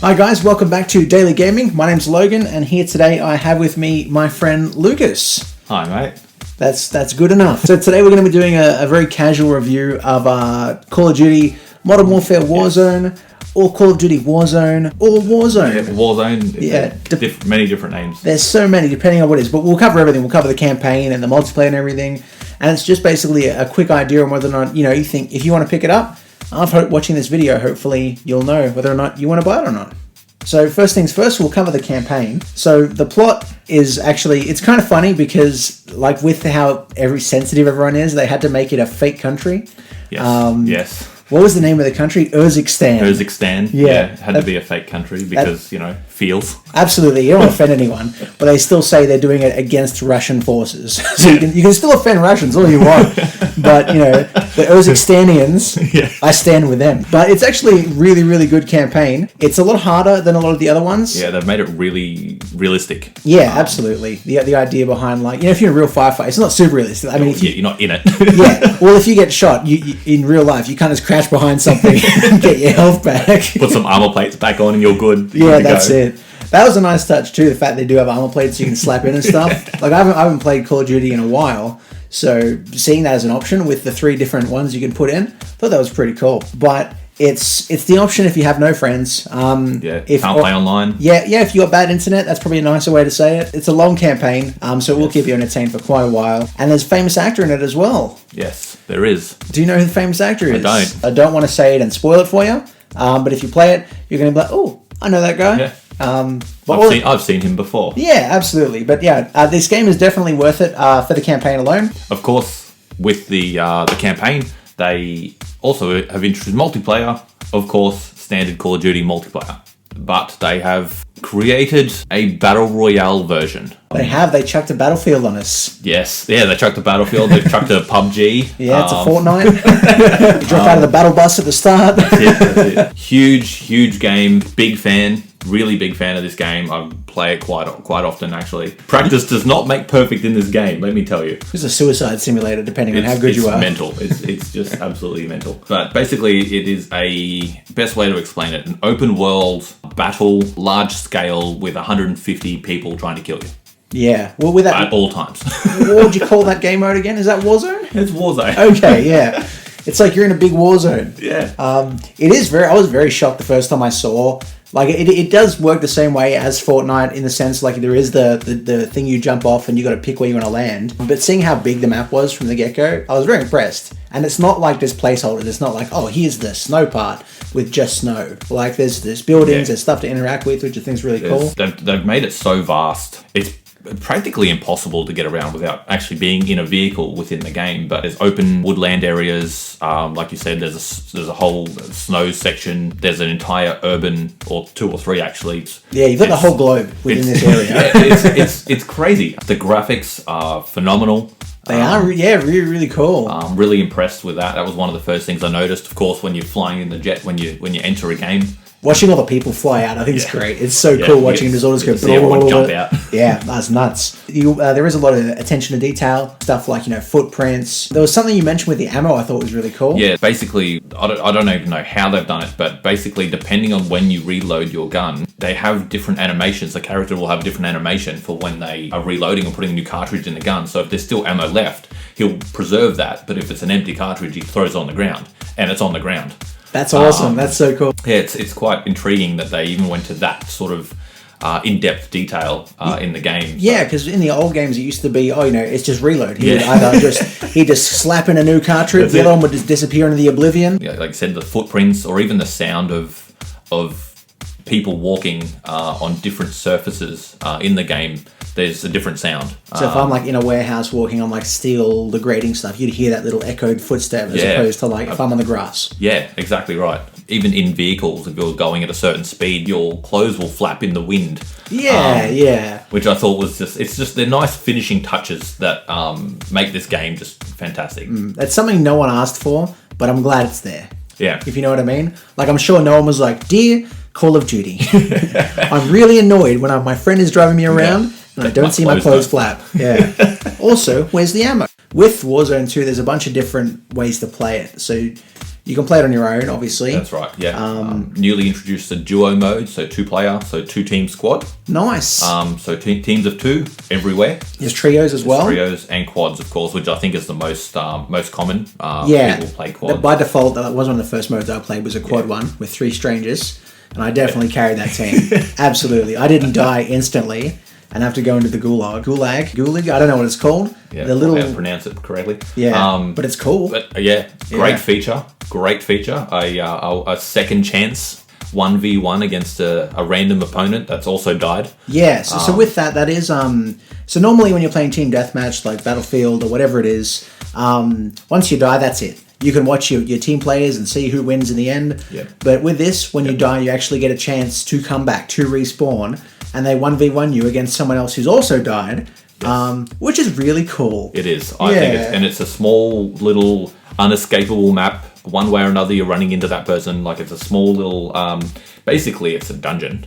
Hi guys, welcome back to Daily Gaming. My name's Logan, and here today I have with me my friend Lucas. Hi mate. That's good enough. So today we're going to be doing a very casual review of Call of Duty Modern Warfare Warzone, or Call of Duty Warzone, or Warzone. Yeah, Warzone. Yeah, many different names. There's so many depending on what it is, but we'll cover everything. We'll cover the campaign and the multiplayer and everything, and it's just basically a quick idea on whether or not you think if you want to pick it up. After watching this video, hopefully you'll know whether or not you want to buy it or not. So first things first, we'll cover the campaign. So the plot is actually, it's kind of funny because like with how sensitive everyone is, they had to make it a fake country. Yes. Yes. What was the name of the country? Urzikstan. Urzikstan. Yeah. It had to be a fake country because, feels. Absolutely. You don't want to offend anyone, but they still say they're doing it against Russian forces. So you can still offend Russians all you want. But, the Urzikstanians, I stand with them. But it's actually a really, really good campaign. It's a lot harder than a lot of the other ones. Yeah, they've made it really realistic. Yeah, absolutely. The idea behind, if you're in a real firefight, it's not super realistic. I mean, you're not in it. Yeah. Well, if you get shot, you in real life, you can't just crash behind something and get your health back. Put some armor plates back on and you're good. Yeah, that's it. That was a nice touch too, the fact they do have armor plates you can slap in and stuff. I haven't played Call of Duty in a while, so seeing that as an option with the 3 different ones you can put in, I thought that was pretty cool. But it's the option if you have no friends. Can't play online. Yeah, if you got bad internet, that's probably a nicer way to say it. It's a long campaign, so it will keep you entertained for quite a while. And there's a famous actor in it as well. Yes, there is. Do you know who the famous actor is? I don't. I don't want to say it and spoil it for you, but if you play it, you're going to be like, oh, I know that guy. Yeah. But I've seen him before. Yeah, absolutely. But yeah, this game is definitely worth it for the campaign alone. Of course, with the campaign, they also have introduced multiplayer. Of course, standard Call of Duty multiplayer. But they have created a Battle Royale version. They chucked a Battlefield on us. Yes, yeah, they chucked a Battlefield, they've chucked a PUBG. Yeah, it's a Fortnite. You drop out of the battle bus at the start. That's it. Huge game, big fan. Really big fan of this game. I play it quite often, actually. Practice does not make perfect in this game, let me tell you. It's a suicide simulator, depending on how good you are. It's mental. It's just absolutely mental. But basically, it is best way to explain it, an open world battle, large scale, with 150 people trying to kill you. Yeah. Well, with that at all times. What would you call that game mode again? Is that Warzone? It's Warzone. Okay, yeah. It's like you're in a big war zone. Yeah. I was very shocked the first time I saw. It does work the same way as Fortnite in the sense there is the thing you jump off and you got to pick where you want to land. But seeing how big the map was from the get-go, I was very impressed. And it's not like there's placeholders. It's not like, oh, here's the snow part with just snow. There's buildings, there's stuff to interact with, which I think is really cool. They've made it so vast. It's practically impossible to get around without actually being in a vehicle within the game. But there's open woodland areas, like you said. There's a whole snow section. There's an entire urban, or 2 or 3 actually. Yeah, you've got the whole globe within this area. It's crazy. The graphics are phenomenal. They are, really, really cool. I'm really impressed with that. That was one of the first things I noticed. Of course, when you're flying in the jet, when you enter a game. Watching all the people fly out, I think it's great. It's so cool watching them all just go. See everyone jump out. Yeah, that's nuts. There is a lot of attention to detail, stuff like footprints. There was something you mentioned with the ammo I thought was really cool. Yeah, basically, I don't even know how they've done it, but basically, depending on when you reload your gun, they have different animations. The character will have a different animation for when they are reloading or putting a new cartridge in the gun. So if there's still ammo left, he'll preserve that. But if it's an empty cartridge, he throws it on the ground, and it's on the ground. That's awesome. That's so cool. Yeah, it's quite intriguing that they even went to that sort of in-depth detail in the game. Yeah, because in the old games it used to be, it's just reload. He'd just slap in a new cartridge, the other one would just disappear into the oblivion. Yeah, like I said, the footprints or even the sound of people walking on different surfaces in the game. There's a different sound. So if I'm in a warehouse walking on steel, the grating stuff, you'd hear that little echoed footstep as opposed to if I'm on the grass. Yeah, exactly right. Even in vehicles, if you're going at a certain speed, your clothes will flap in the wind. Yeah. Which I thought was they're nice finishing touches that make this game just fantastic. That's something no one asked for, but I'm glad it's there. Yeah. If you know what I mean. I'm sure no one was like, dear Call of Duty, I'm really annoyed when my friend is driving me around and I don't see my clothes flap. Yeah. Also, where's the ammo? With Warzone 2, there's a bunch of different ways to play it. So You can play it on your own, obviously. That's right, yeah. Newly introduced the duo mode, so 2-player, so 2-team squad. Nice. So teams of 2 everywhere. There's trios as well. Trios and quads, of course, which I think is the most common. People play quads. By default, that was one of the first modes I played, was a quad one with 3 strangers. And I definitely carried that team. Absolutely. I didn't die instantly and have to go into the gulag. Gulag? I don't know what it's called. Yeah, the little... I can't pronounce it correctly. Yeah, but it's cool. But great feature. Great feature. A second chance 1v1 against a random opponent that's also died. Yeah, so with that is... So normally when you're playing Team Deathmatch, like Battlefield or whatever it is, once you die, that's it. You can watch your team players and see who wins in the end. Yep. But with this, when you die, you actually get a chance to come back, to respawn, and they 1v1 you against someone else who's also died, which is really cool. It is. I think it's a small, little, unescapable map. One way or another, you're running into that person. Like, it's a small little... basically, it's a dungeon.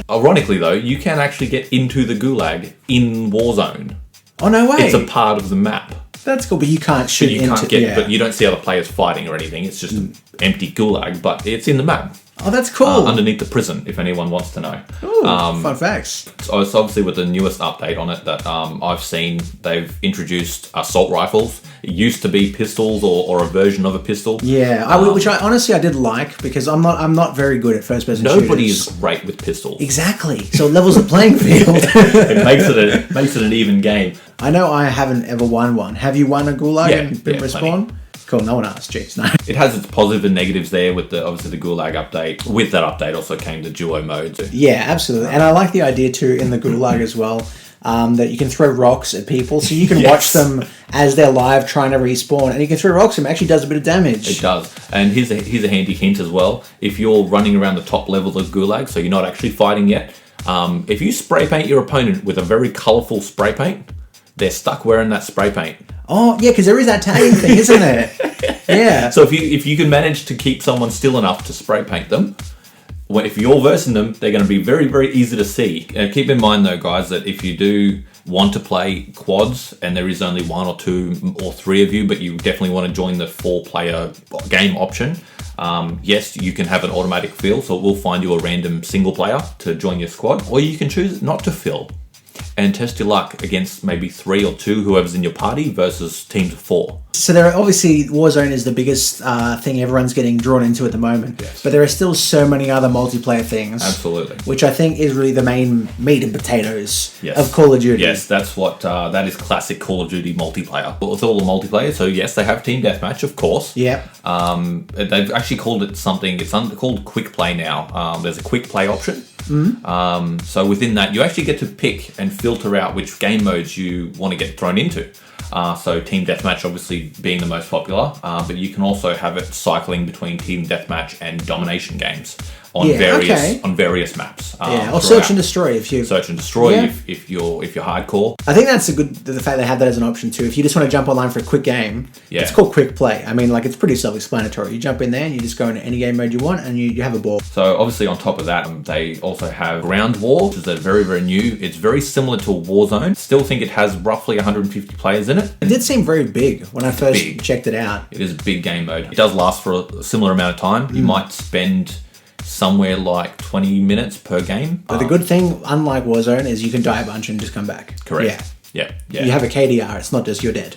Ironically, though, you can actually get into the gulag in Warzone. Oh, no way. It's a part of the map. That's cool, but you can't shoot into... But you don't see other players fighting or anything. It's just an empty gulag, but it's in the map. Oh, that's cool. Underneath the prison, if anyone wants to know. Ooh, fun facts. So it's obviously with the newest update on it that I've seen, they've introduced assault rifles. It used to be pistols or a version of a pistol. Yeah, which I honestly did like, because I'm not very good at first-person shooters. Nobody is great with pistols. Exactly. So it levels the playing field. It makes it an even game. I know I haven't ever won one. Have you won a gulag and been respawned? Cool, no one asked. Jeez, no. It has its positive and negatives there with obviously the gulag update. With that update also came the duo mode too. Yeah, absolutely. And I like the idea too in the gulag as well, that you can throw rocks at people, so you can watch them as they're live trying to respawn, and you can throw rocks at them. It actually does a bit of damage. It does. And here's a handy hint as well. If you're running around the top level of gulag, so you're not actually fighting yet, if you spray paint your opponent with a very colourful spray paint, they're stuck wearing that spray paint. Oh, yeah, because there is that tagging thing, isn't there? Yeah. So if you can manage to keep someone still enough to spray paint them, if you're versing them, they're going to be very, very easy to see. Keep in mind, though, guys, that if you do want to play quads and there is only 1 or 2 or 3 of you, but you definitely want to join the 4-player game option, yes, you can have an automatic fill, so it will find you a random single player to join your squad, or you can choose not to fill and test your luck against maybe 3 or 2, whoever's in your party, versus teams of 4. So there are obviously Warzone is the biggest thing everyone's getting drawn into at the moment. Yes. But there are still so many other multiplayer things. Absolutely. Which I think is really the main meat and potatoes of Call of Duty. Yes, that's what that is classic Call of Duty multiplayer. Well, it's all the multiplayer. So yes, they have team deathmatch, of course. Yeah. They've actually called it something. It's called quick play now. There's a quick play option. Mm-hmm. So within that, you actually get to pick and filter out which game modes you want to get thrown into. So Team Deathmatch obviously being the most popular, but you can also have it cycling between Team Deathmatch and domination games on various maps. Or search and destroy if you search and destroy if you're hardcore. I think that's the fact they have that as an option too. If you just want to jump online for a quick game, it's called quick play. I mean, like, it's pretty self-explanatory. You jump in there and you just go into any game mode you want, and you have a ball. So obviously on top of that, they also have Ground War, which is very, very new. It's very similar to Warzone. Still think it has roughly 150 players in it. It did seem very big when I first checked it out. It is a big game mode. It does last for a similar amount of time. You might spend somewhere like 20 minutes per game. But the good thing, unlike Warzone, is you can die a bunch and just come back. Correct. Yeah. You have a KDR. It's not just you're dead.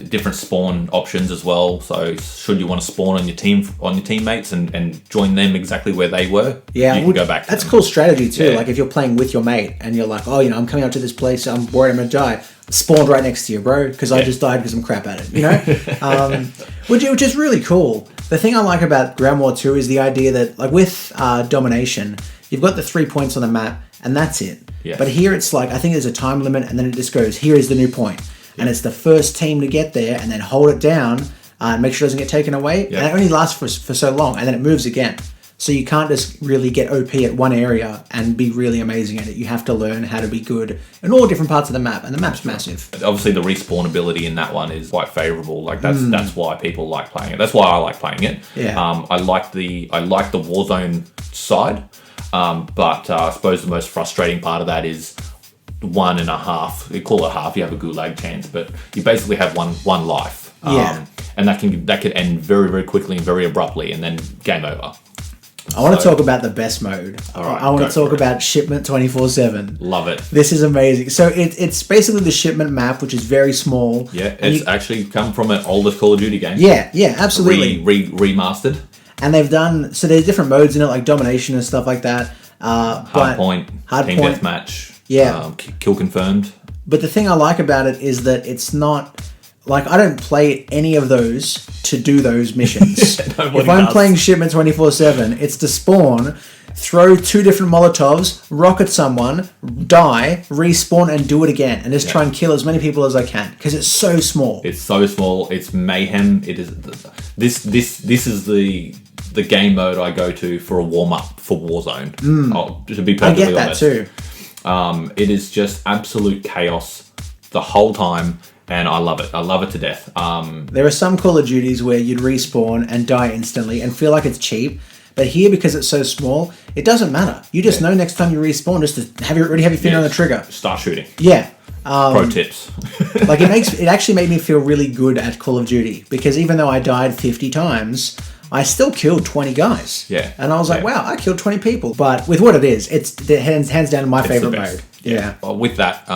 Different spawn options as well. So should you want to spawn on your teammates and join them exactly where they were, you can go back to that's them. Cool strategy too. Like if you're playing with your mate and you're like, oh, I'm coming up to this place, I'm worried I'm gonna die. Spawned right next to you, bro, because I just died because I'm crap at it, which is really cool. The thing I like about Ground War 2 is the idea that, like, with domination, you've got the 3 points on the map, and that's it. Yes. But here it's like, I think there's a time limit, and then it just goes, here is the new point. And it's the first team to get there, and then hold it down, and make sure it doesn't get taken away. And it only lasts for so long, and then it moves again. So you can't just really get OP at one area and be really amazing at it. You have to learn how to be good in all different parts of the map, and the map's massive. Obviously, the respawn ability in that one is quite favourable. Like that's why people like playing it. That's why I like playing it. I like the Warzone side, but I suppose the most frustrating part of that is 1.5. You call it half. You have a gulag chance, but you basically have one life. Yeah. And that could end very, very quickly and very abruptly, and then game over. I want to talk about the best mode. All right, I want to talk about Shipment 24/7. Love it. This is amazing. So it's basically the Shipment map, which is very small. Yeah, it's actually come from an older Call of Duty game. Yeah, absolutely. Remastered. And they've done, so there's different modes in it, like domination and stuff like that. Hardpoint, team deathmatch, kill confirmed. But the thing I like about it is that it's not, like, I don't play any of those to do those missions. If I'm playing Shipment 24/7, it's to spawn, throw 2 different Molotovs, rocket someone, die, respawn, and do it again, and just try and kill as many people as I can because it's so small. It's so small. It's mayhem. It is. This is the game mode I go to for a warm up for Warzone. To be perfectly honest, I get that too. It is just absolute chaos the whole time. And I love it. I love it to death. There are some Call of Duties where you'd respawn and die instantly and feel like it's cheap. But here, because it's so small, it doesn't matter. You just know next time you respawn, just to already have your finger on the trigger. Start shooting. Yeah. Pro tips. Like it actually made me feel really good at Call of Duty because even though I died 50 times, I still killed 20 guys. Yeah. And I was like, wow, I killed 20 people. But with what it is, it's hands down my favorite mode. Yeah. Well, with that,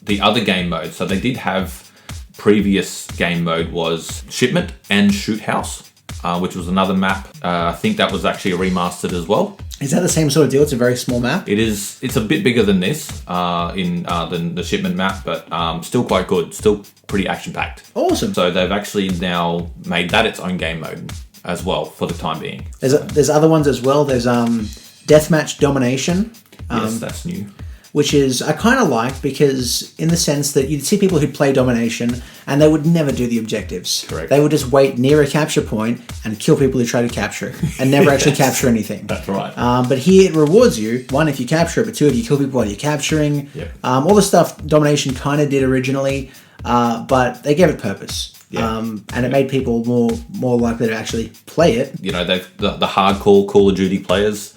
the other game mode. So they did have previous game mode was Shipment and Shoot House, which was another map. I think that was actually remastered as well. Is that the same sort of deal? It's a very small map? It is. It's a bit bigger than this, than the Shipment map, but still quite good. Still pretty action-packed. Awesome. So they've actually now made that its own game mode as well for the time being. There's other ones as well. There's Deathmatch Domination. Yes, that's new. Which is, I kind of like because in the sense that you'd see people who'd play Domination and they would never do the objectives. Correct. They would just wait near a capture point and kill people who try to capture it and never actually capture anything. That's right. But here it rewards you, 1, if you capture it, but 2, if you kill people while you're capturing. Yep. All the stuff Domination kind of did originally, but they gave it purpose. Yeah. And it made people more likely to actually play it. You know, the hardcore Call of Duty players,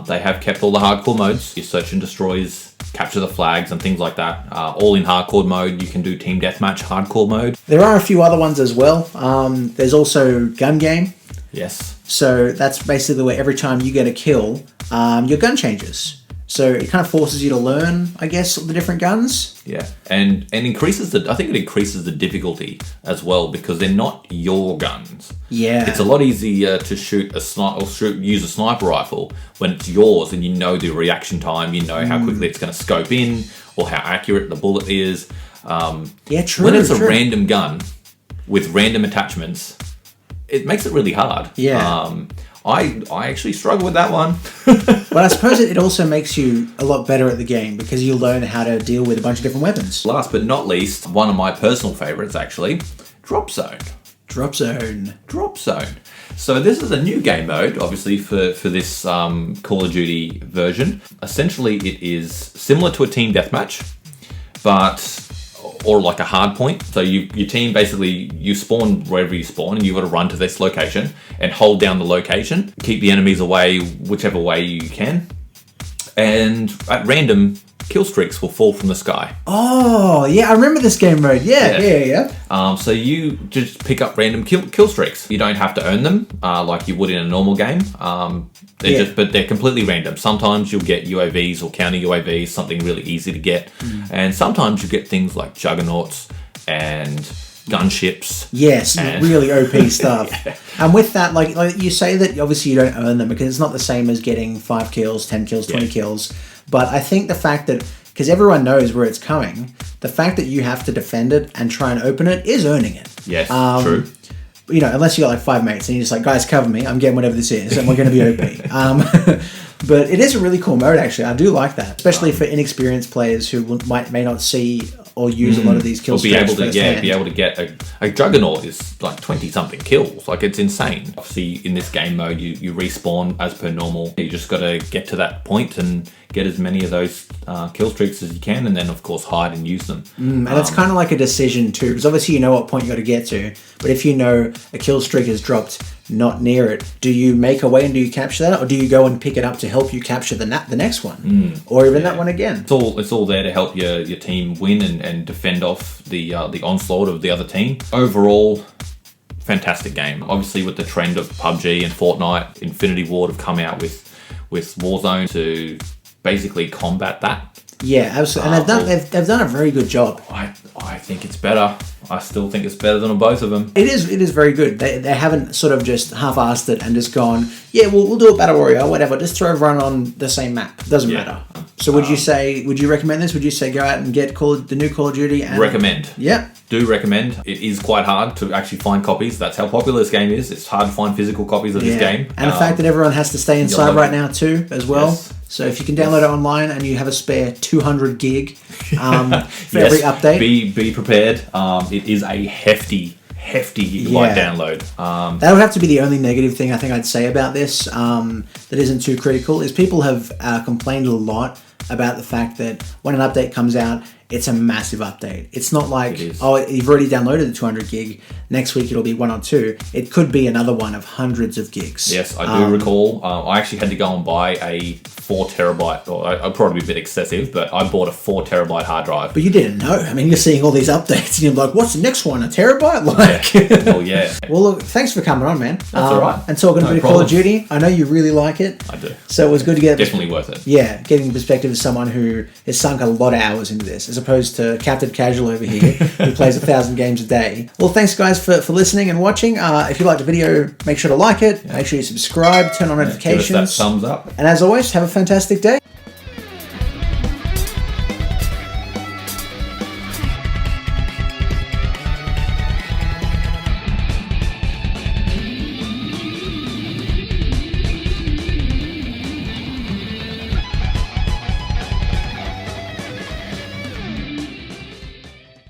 they have kept all the hardcore modes. Your search and destroys, capture the flags and things like that. All in hardcore mode. You can do team deathmatch hardcore mode. There are a few other ones as well. There's also gun game. Yes. So that's basically where every time you get a kill, your gun changes. So it kind of forces you to learn, I guess, the different guns. Yeah, and increases I think it increases the difficulty as well because they're not your guns. Yeah, it's a lot easier to shoot use a sniper rifle when it's yours and you know the reaction time, you know how quickly it's going to scope in or how accurate the bullet is. Yeah, true. When it's a random gun with random attachments, it makes it really hard. Yeah. I actually struggle with that one. But I suppose it also makes you a lot better at the game because you learn how to deal with a bunch of different weapons. Last but not least, one of my personal favorites actually, Drop Zone. Drop Zone. So this is a new game mode, obviously, for this Call of Duty version. Essentially, it is similar to a team deathmatch, or like a hard point. So your team basically, you spawn wherever you spawn and you've got to run to this location and hold down the location. Keep the enemies away whichever way you can. And at random, kill streaks will fall from the sky. Oh, yeah, I remember this game mode. Yeah. So you just pick up random kill streaks. You don't have to earn them like you would in a normal game. But they're completely random. Sometimes you'll get UAVs or counter UAVs, something really easy to get. And sometimes you get things like juggernauts and gunships. Yes, really OP stuff. Yeah. And with that, like you say that obviously you don't earn them because it's not the same as getting 5 kills, 10 kills, 20 kills. But I think the fact that, because everyone knows where it's coming, the fact that you have to defend it and try and open it is earning it. Yes, true. You know, unless you got like 5 mates and you're just like, guys, cover me, I'm getting whatever this is, and we're going to be OP. But it is a really cool mode, actually. I do like that, especially for inexperienced players who may not see or use a lot of these kill streaks. Be able to get a juggernaut is like 20-something kills. Like, it's insane. Obviously, in this game mode, you respawn as per normal. You just got to get to that point and get as many of those kill streaks as you can, and then, of course, hide and use them. And it's kind of like a decision, too, because obviously you know what point you got to get to, but if you know a kill streak has dropped not near it. Do you make a way and do you capture that, or do you go and pick it up to help you capture the next one, or even that one again? It's all there to help your team win and defend off the onslaught of the other team. Overall, fantastic game. Obviously, with the trend of PUBG and Fortnite, Infinity Ward have come out with Warzone to basically combat that. Yeah, absolutely, and they've done a very good job. I think it's better. I still think it's better than both of them. It is very good. They haven't sort of just half-assed it and just gone, yeah, we'll do a battle royale, whatever. Just throw everyone on the same map. Doesn't matter. So would you recommend this? Would you say go out and get the new Call of Duty? And recommend. Yeah. Do recommend. It is quite hard to actually find copies. That's how popular this game is. It's hard to find physical copies of this game. And the fact that everyone has to stay inside right now too, as well. Yes. So if you can download it online and you have a spare 200 gig for every update. Be prepared. It is a hefty gigabyte download. That would have to be the only negative thing I think I'd say about this that isn't too critical, is people have complained a lot about the fact that when an update comes out, it's a massive update. It's not like, oh, you've already downloaded the 200 gig. Next week it'll be 1 or 2. It could be another one of hundreds of gigs. Yes, I do recall. I actually had to go and buy a 4 terabyte, or I'd probably be a bit excessive, but I bought a 4 terabyte hard drive. But you didn't know. I mean, you're seeing all these updates and you're like, what's the next one? A terabyte? Like, yeah. Well, look, thanks for coming on, man. That's all right. And talking a bit of Call of Duty. I know you really like it. I do. So it was good to get definitely worth it. Yeah, getting the perspective of someone who has sunk a lot of hours into this, as opposed to Captain Casual over here, who plays 1,000 games a day. Well, thanks guys for listening and watching. If you liked the video, make sure to like it. Make sure you subscribe, turn on notifications. Give us that thumbs up. And as always, have a fantastic day.